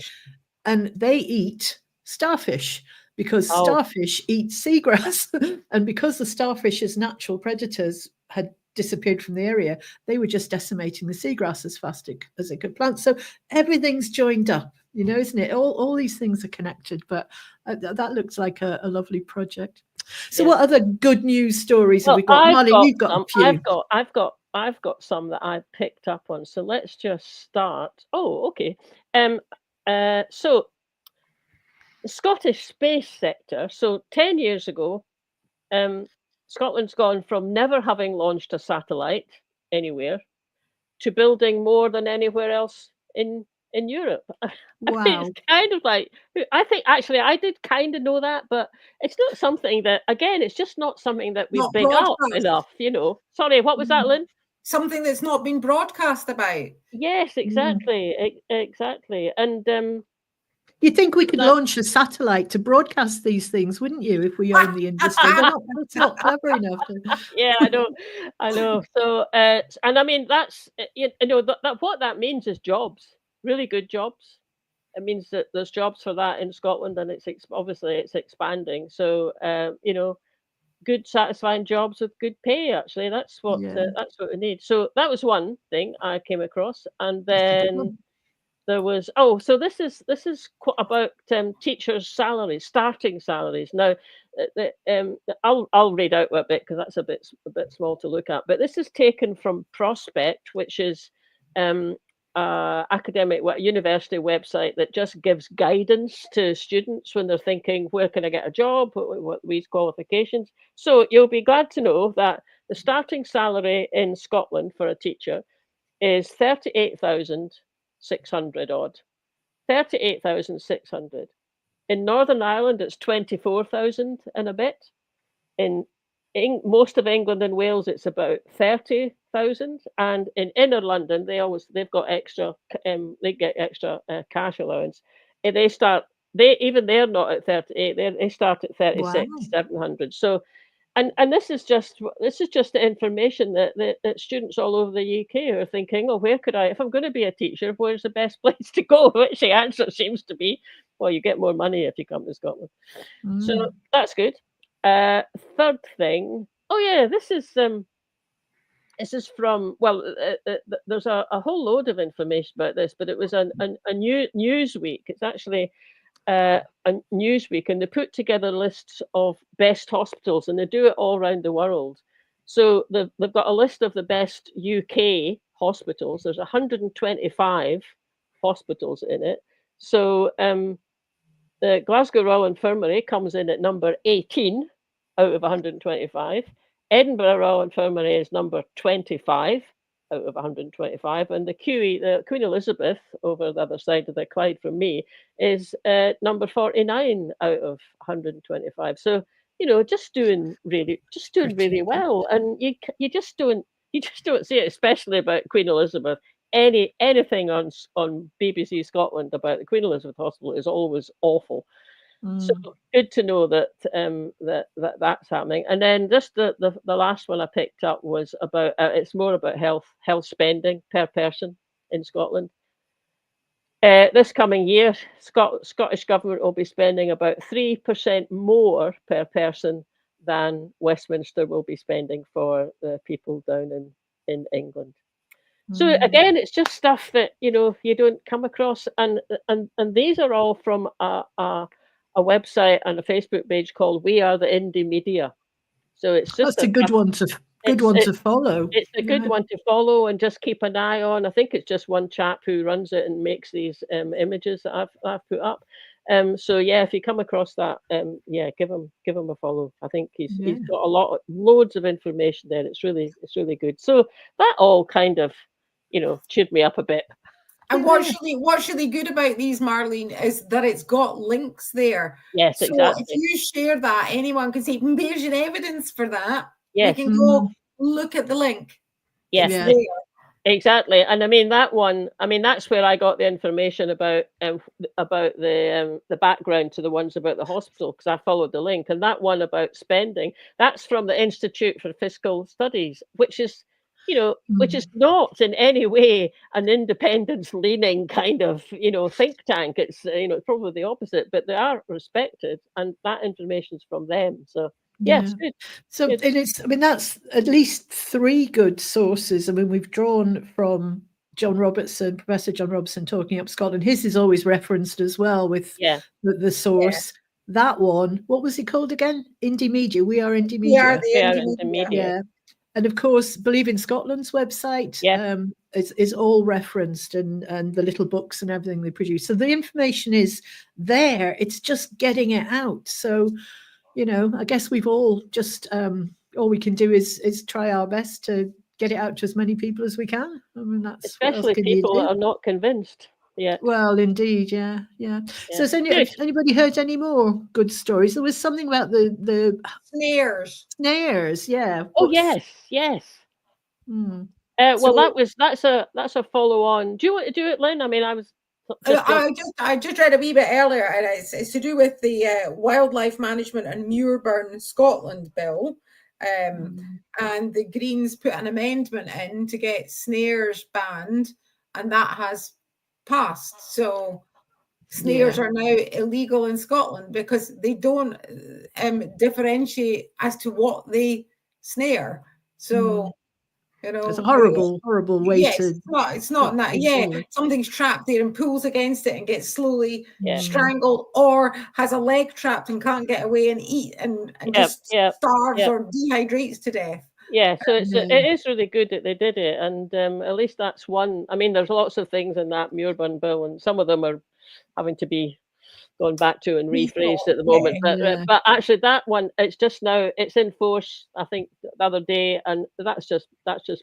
and they eat starfish because starfish eat seagrass. And because the starfish's natural predators had disappeared from the area, they were just decimating the seagrass as fast as it could plant. So everything's joined up, isn't it? All these things are connected, but that looks like a lovely project. So what other good news stories have we got? Molly, you've got a few. I've got some that I picked up on. So let's just start. Oh, okay. So the Scottish space sector. So 10 years ago, Scotland's gone from never having launched a satellite anywhere to building more than anywhere else in Europe. Wow. I think it's kind of I think actually I did kind of know that, but it's not something that, again, it's just not something that we big up enough, Sorry, what was that, Lynn? Something that's not been broadcast about. Yes, exactly. Exactly. And you'd think we could launch a satellite to broadcast these things, wouldn't you, if we own the industry? It's not clever enough. Yeah, I know. So, and I mean, that's, that what that means is jobs, really good jobs. It means that there's jobs for that in Scotland, and it's obviously expanding. So, good, satisfying jobs with good pay. Actually, that's what we need. So that was one thing I came across, and then there was so this is about teachers' salaries, starting salaries. Now, I'll read out a bit because that's a bit small to look at. But this is taken from Prospect, which is academic university website that just gives guidance to students when they're thinking, where can I get a job? What these qualifications? So you'll be glad to know that the starting salary in Scotland for a teacher is 38,600 odd. 38,600. In Northern Ireland, it's 24,000 and a bit. In most of England and Wales, it's about 30,000, and in inner London, they've got extra. They get extra cash allowance. And they're not at 38. They start at 36,700. So, and this is just the information that students all over the UK are thinking. Oh, where could if I'm going to be a teacher, where's the best place to go? Which the answer seems to be, well, you get more money if you come to Scotland. So that's good. Third thing. Oh yeah, this is from, there's a whole load of information about this, but it was a Newsweek. It's actually Newsweek, and they put together lists of best hospitals, and they do it all around the world. So they've got a list of the best UK hospitals. There's 125 hospitals in it. So the Glasgow Royal Infirmary comes in at number 18 out of 125. Edinburgh Royal Infirmary is number 25 out of 125, and the QE, the Queen Elizabeth, over the other side of the Clyde from me, is number 49 out of 125. So just doing really well, and you just don't see it, especially about Queen Elizabeth. Anything on BBC Scotland about the Queen Elizabeth Hospital is always awful. So good to know that that's happening. And then just the last one I picked up was about it's more about health spending per person in Scotland. This coming year, Scottish Government will be spending about 3% more per person than Westminster will be spending for the people down in England. So again, it's just stuff that you don't come across, and these are all from a website and a Facebook page called We Are the Indie Media. So it's just that's a good one to follow. It's a good one to follow and just keep an eye on. I think it's just one chap who runs it and makes these images that I've put up. So yeah, if you come across that, give him a follow. I think he's got loads of information there. It's really good. So that all kind of cheered me up a bit. And what's really good about these, Marlene, is that it's got links there. Yes, so exactly. If you share that, anyone can say, there's your evidence for that. Yes. We can go look at the link. Yes, exactly. And I mean that one. I mean that's where I got the information about the background to the ones about the hospital, because I followed the link. And that one about spending, that's from the Institute for Fiscal Studies, which is not in any way an independence-leaning kind of, think tank. It's, probably the opposite, but they are respected, and that information's from them. So, yes. Yeah. So, and that's at least 3 good sources. I mean, we've drawn from Professor John Robertson, Talking Up Scotland. His is always referenced as well with the source. Yeah. That one, what was it called again? Indie Media. We are Indie Media. We are the Indie Media. Yeah. And of course, Believe in Scotland's website is all referenced, and the little books and everything they produce. So the information is there. It's just getting it out. So, I guess we've all just all we can do is try our best to get it out to as many people as we can. I mean, that's especially people that are not convinced. Yeah. Well, indeed, yeah. So has anybody heard any more good stories? There was something about the snares. Snares, yeah. Oh yes. Well, that's a follow on. Do you want to do it, Lynn? I mean, I just read a wee bit earlier, and it's to do with the Wildlife Management and Muirburn Scotland bill. And the Greens put an amendment in to get snares banned, and that has passed. So snares are now illegal in Scotland because they don't differentiate as to what they snare. So it's a horrible way to. It's not that. Yeah, something's trapped there and pulls against it and gets slowly strangled, or has a leg trapped and can't get away and eat and just starves or dehydrates to death. Yeah, so it is really good that they did it, and at least that's one. I mean, there's lots of things in that Muirburn bill, and some of them are having to be gone back to and rephrased at the moment. But actually, that one, it's just now, it's in force, I think, the other day, and that's just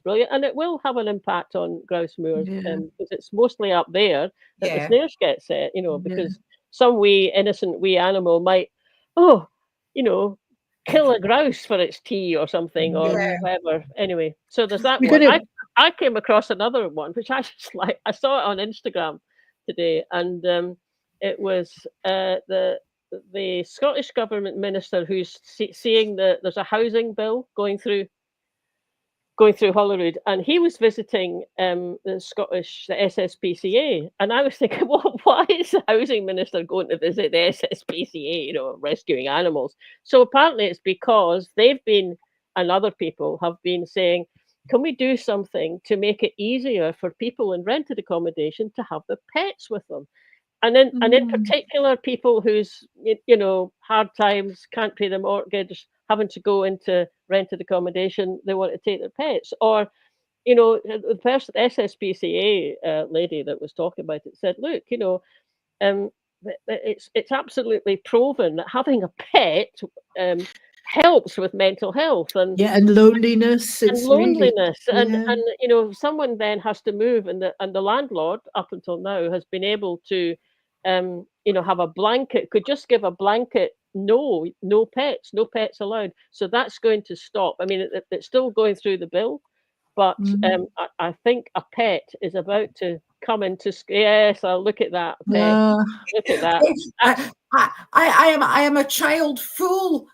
brilliant, and it will have an impact on grouse moors, because it's mostly up there that the snares get set, because some innocent wee animal might, kill a grouse for its tea or something, or whatever. Anyway, so there's that one. I came across another one, which I just like. I saw it on Instagram today, and it was the Scottish Government minister who's seeing there's a housing bill going through Holyrood, and he was visiting the SSPCA, and I was thinking, well, why is the housing minister going to visit the SSPCA, rescuing animals? So apparently it's because they've been, and other people have been saying, can we do something to make it easier for people in rented accommodation to have their pets with them? And in particular, people whose hard times, can't pay their mortgage, having to go into rented accommodation, they want to take their pets. Or, the person, SSPCA lady that was talking about it said, look, it's absolutely proven that having a pet helps with mental health and loneliness. And loneliness, and someone then has to move, and the landlord up until now has been able to, have a blanket, could just give a blanket, no pets allowed. So that's going to stop. I mean, it's still going through the bill, but I think a pet is about to come into. Yes, I'll look at that. Look at that. I am a child full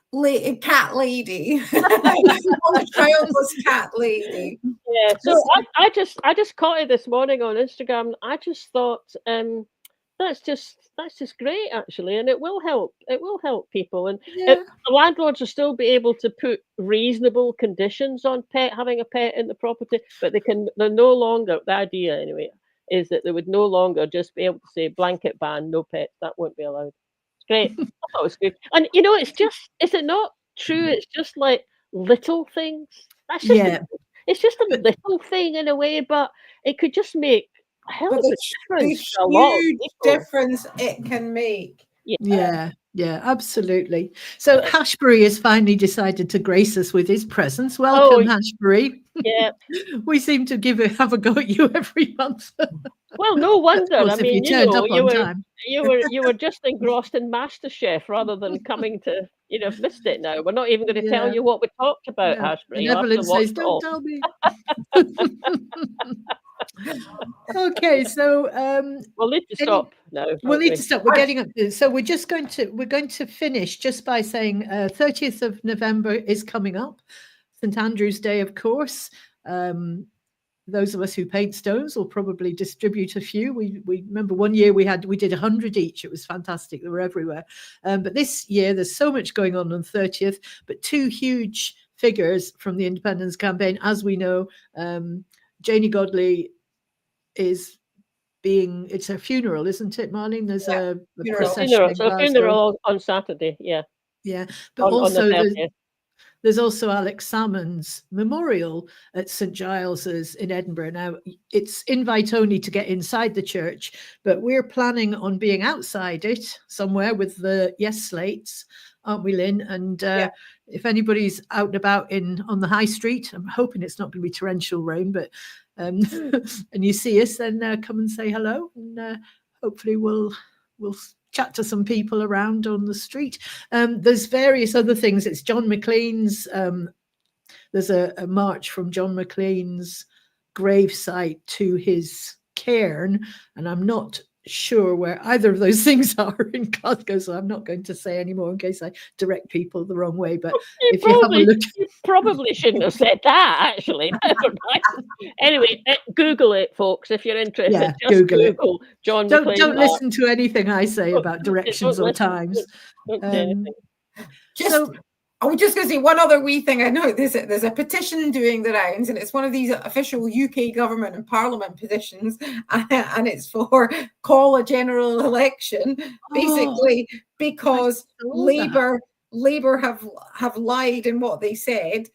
cat lady. I'm a childless cat lady. Yeah. So I just caught it this morning on Instagram. I just thought that's just great actually, and it will help. It will help people, and the landlords will still be able to put reasonable conditions on having a pet in the property, but they're no longer, the idea anyway is that they would no longer just be able to say blanket ban, no pets. That won't be allowed. It's great. I thought it was good, and it's just, is it not true? It's just like little things. That's just it's just a little thing in a way, but it could just make a hell of a difference. A huge difference it can make. Yeah, absolutely. So Hashbury has finally decided to grace us with his presence. Welcome, Hashbury. Yeah, we seem to have a go at you every month. Well, no wonder. I mean, you were just engrossed in MasterChef rather than coming to, missed it now. We're not even going to tell you what we talked about, Hashbury. Evelyn says, don't tell me. Okay, so we'll need to stop now. We'll need to stop. We're getting up. So we're going to finish just by saying 30th of November is coming up. St Andrew's Day, of course. Those of us who paint stones will probably distribute a few. We remember one year we did 100 each. It was fantastic. They were everywhere. But this year there's so much going on 30th. But two huge figures from the independence campaign, as we know. Janey Godley it's a funeral, isn't it, Marlene? There's a procession. Funeral on Saturday. Yeah. But also there's also Alex Salmond's memorial at St Giles's in Edinburgh. Now, it's invite only to get inside the church, but we're planning on being outside it somewhere with the Yes slates, aren't we, Lynn? And if anybody's out and about on the high street, I'm hoping it's not going to be torrential rain, but and you see us, then come and say hello, and hopefully we'll chat to some people around on the street. There's various other things. It's John McLean's. There's a march from John McLean's gravesite to his cairn, and I'm not sure where either of those things are in Glasgow, so I'm not going to say any more in case I direct people the wrong way. But if you have a look, you probably shouldn't have said that. Actually, anyway, Google it, folks, if you're interested. Yeah, just Google John. Don't listen to anything I say about directions or times. I was just going to say one other wee thing. I know there's a petition doing the rounds, and it's one of these official UK government and Parliament petitions, and it's for call a general election, basically because Labour have lied in what they said.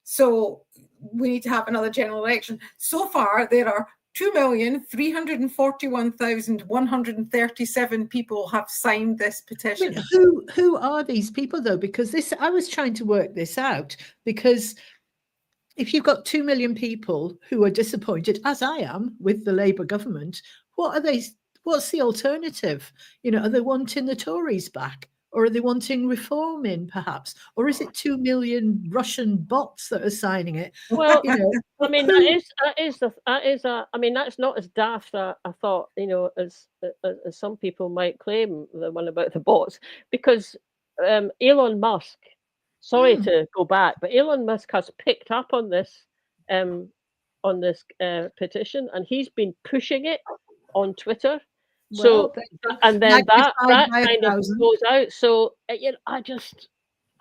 So we need to have another general election. So far, there are 2,341,137 people have signed this petition. I mean, who are these people, though? Because I was trying to work this out, because if you've got 2 million people who are disappointed, as I am, with the Labour government, what's the alternative? Are they wanting the Tories back? Or are they wanting reform in, perhaps? Or is it 2 million Russian bots that are signing it? Well, I mean, I mean, that's not as daft, I thought, as some people might claim, the one about the bots, because Elon Musk, sorry to go back, but Elon Musk has picked up on this petition, and he's been pushing it on Twitter. So, and then that kind of goes out. So, I just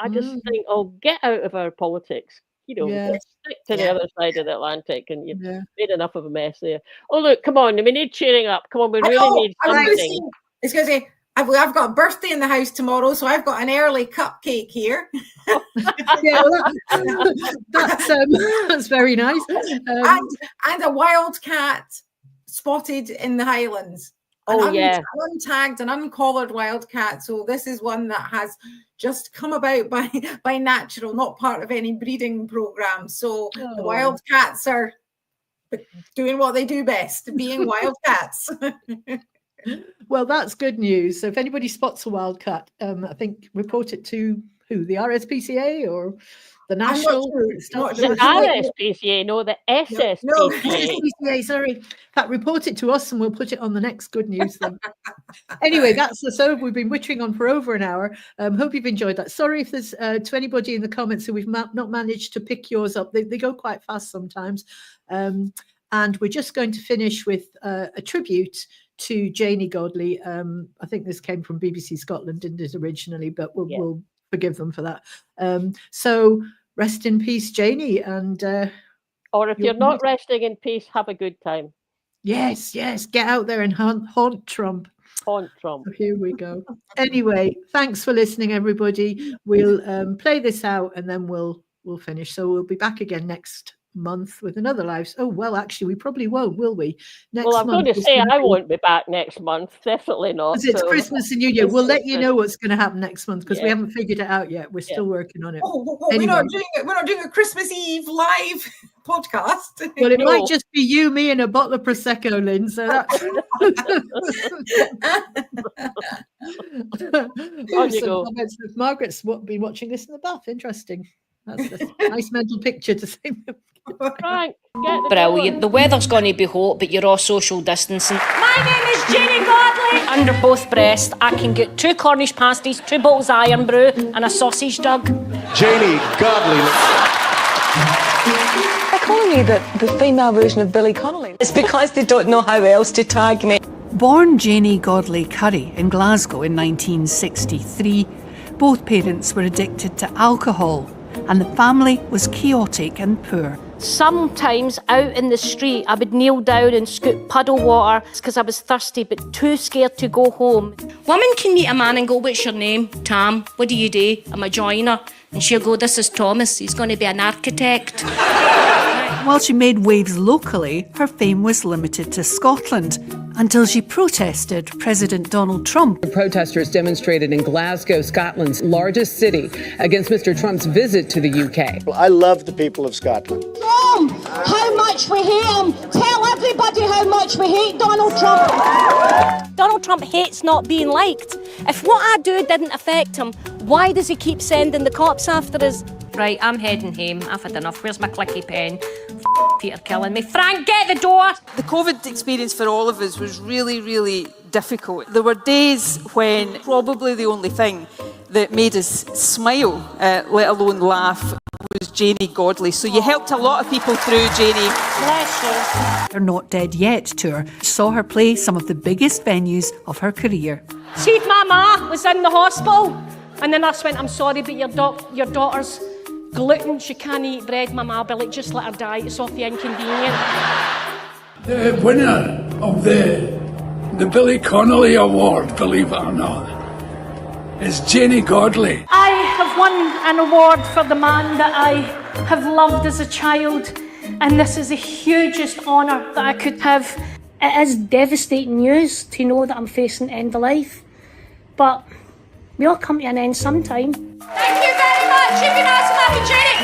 think, get out of our politics. stick to the other side of the Atlantic, and you've made enough of a mess there. Oh, look, come on, we need cheering up. Come on, we really need something. It's going to say, I've got a birthday in the house tomorrow, so I've got an early cupcake here. That's very nice. And a wildcat spotted in the Highlands. Untagged and uncollared wildcat. So this is one that has just come about by natural, not part of any breeding program. So the wildcats are doing what they do best, being wildcats. Well, that's good news. So if anybody spots a wildcat, I think report it to who? The RSPCA or the National? The RSPCA, no, the SSPCA. No, SSPCA, sorry. In fact, report it to us and we'll put it on the next good news thing. Anyway, that's the so we've been wittering on for over an hour. Hope you've enjoyed that. Sorry if there's to anybody in the comments who we've not managed to pick yours up. They go quite fast sometimes. And we're just going to finish with a tribute to Janey Godley. I think this came from BBC Scotland, didn't it, originally, but we'll forgive them for that. So rest in peace, Janey. And or if you're not resting in peace, have a good time. Yes, get out there and haunt Trump. Haunt Trump. So here we go. Anyway, thanks for listening, everybody. We'll play this out and then we'll finish. So we'll be back again next month with another live. Oh well, actually we probably won't, will we? Next I'm going to say I won't be back next month, definitely not. It's Christmas and New Year. We'll let you know what's going to happen next month because we haven't figured it out yet. We're still working on it. Anyway. We're not doing a Christmas Eve live podcast. Well, it might just be you, me, and a bottle of Prosecco, Lynn. So that's on you go. Margaret's been watching this in the bath. Interesting. That's a nice mental picture to say. Frank, brilliant. The weather's going to be hot, but you're all social distancing. My name is Janey Godley. Under both breasts, I can get 2 Cornish pasties, 2 bottles of iron brew, and a sausage jug. Janey Godley. They're calling me the female version of Billy Connolly. It's because they don't know how else to tag me. Born Janey Godley Curry in Glasgow in 1963, both parents were addicted to alcohol, and the family was chaotic and poor. Sometimes out in the street, I would kneel down and scoop puddle water because I was thirsty but too scared to go home. Women can meet a man and go, "What's your name?" "Tam." "What do you do?" "I'm a joiner." And she'll go, "This is Thomas, he's going to be an architect." While she made waves locally, her fame was limited to Scotland until she protested President Donald Trump. The protesters demonstrated in Glasgow, Scotland's largest city, against Mr. Trump's visit to the UK. I love the people of Scotland. How much we hate him. Tell everybody how much we hate Donald Trump. Donald Trump hates not being liked. If what I do didn't affect him, why does he keep sending the cops after us? Right, I'm heading home. I've had enough. Where's my clicky pen? Peter killing me. Frank, get the door! The COVID experience for all of us was really, really difficult. There were days when probably the only thing that made us smile, let alone laugh, was Janey Godley. So you helped a lot of people through, Janey. Bless you. Her Not Dead Yet tour saw her play some of the biggest venues of her career. See if my ma was in the hospital and the nurse went, "I'm sorry, but your daughter's gluten, she can't eat bread." My ma be like, "Just let her die, it's off the inconvenient." The winner of the Billy Connolly Award, believe it or not, is Janey Godley. I have won an award for the man that I have loved as a child, and this is the hugest honour that I could have. It is devastating news to know that I'm facing the end of life, but we all come to an end sometime. Thank you very much. You've been awesome, Jenny.